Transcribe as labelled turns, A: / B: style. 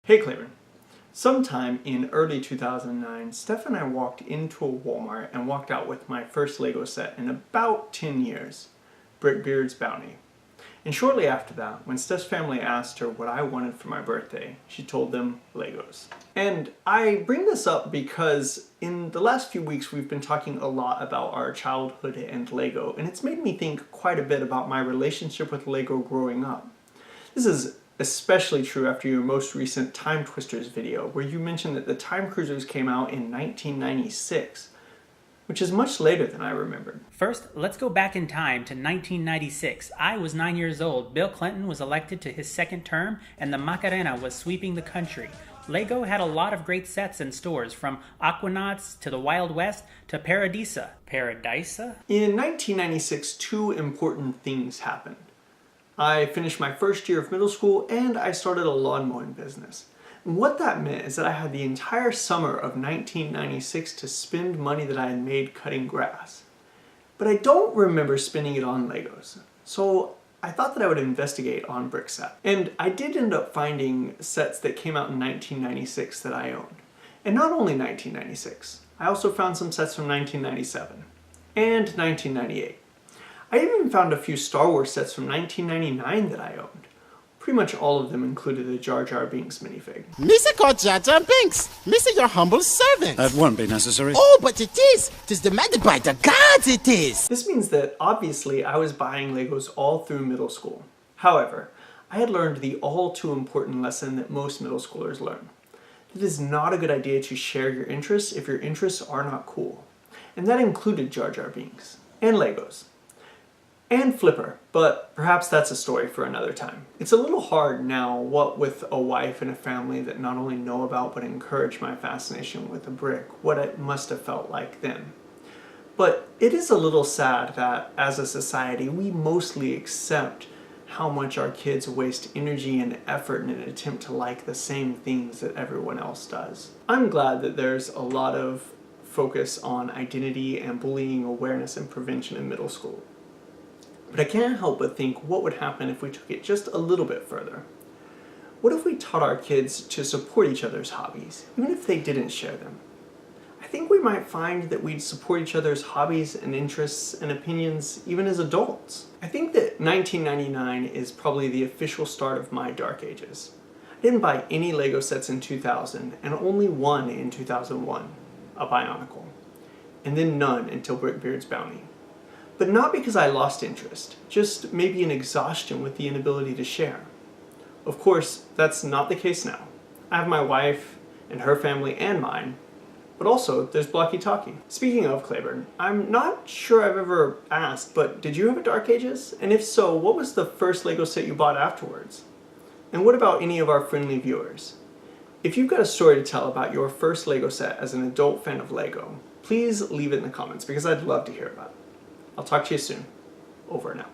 A: Hey Claiborne. Sometime in early 2009, Steph and I walked into a Walmart and walked out with my first Lego set in about 10 years, Brickbeard's Bounty. And shortly after that, when Steph's family asked her what I wanted for my birthday, she told them Legos. And I bring this up because in the last few weeks we've been talking a lot about our childhood and Lego, and it's made me think quite a bit about my relationship with Lego growing up. This is especially true after your most recent Time Twisters video, where you mentioned that the Time Cruisers came out in 1996, which is much later than I remembered.
B: First, let's go back in time to 1996. I was 9 years old, Bill Clinton was elected to his second term, and the Macarena was sweeping the country. Lego had a lot of great sets in stores, from Aquanauts to the Wild West to Paradisa. Paradisa?
A: In 1996, two important things happened. I finished my first year of middle school and I started a lawn mowing business. And what that meant is that I had the entire summer of 1996 to spend money that I had made cutting grass. But I don't remember spending it on Legos. So I thought that I would investigate on Brickset. And I did end up finding sets that came out in 1996 that I owned. And not only 1996, I also found some sets from 1997 and 1998. I even found a few Star Wars sets from 1999 that I owned. Pretty much all of them included a Jar Jar Binks minifig.
C: Missa called Jar Jar Binks. Missa your humble servant.
D: That won't be necessary.
C: Oh, but it is. 'Tis demanded by the gods, it is.
A: This means that obviously I was buying Legos all through middle school. However, I had learned the all too important lesson that most middle schoolers learn. It is not a good idea to share your interests if your interests are not cool. And that included Jar Jar Binks and Legos. And Flipper, but perhaps that's a story for another time. It's a little hard now, what with a wife and a family that not only know about but encourage my fascination with a brick, what it must have felt like then. But it is a little sad that, as a society, we mostly accept how much our kids waste energy and effort in an attempt to like the same things that everyone else does. I'm glad that there's a lot of focus on identity and bullying awareness and prevention in middle school. But I can't help but think what would happen if we took it just a little bit further. What if we taught our kids to support each other's hobbies, even if they didn't share them? I think we might find that we'd support each other's hobbies and interests and opinions even as adults. I think that 1999 is probably the official start of my dark ages. I didn't buy any Lego sets in 2000 and only one in 2001, a Bionicle, and then none until Brickbeard's Bounty. But not because I lost interest, just maybe an exhaustion with the inability to share. Of course, that's not the case now. I have my wife and her family and mine, but also there's Blocky Talkie. Speaking of Claiborne, I'm not sure I've ever asked, but did you have a Dark Ages? And if so, what was the first Lego set you bought afterwards? And what about any of our friendly viewers? If you've got a story to tell about your first Lego set as an adult fan of Lego, please leave it in the comments because I'd love to hear about it. I'll talk to you soon. Over and out.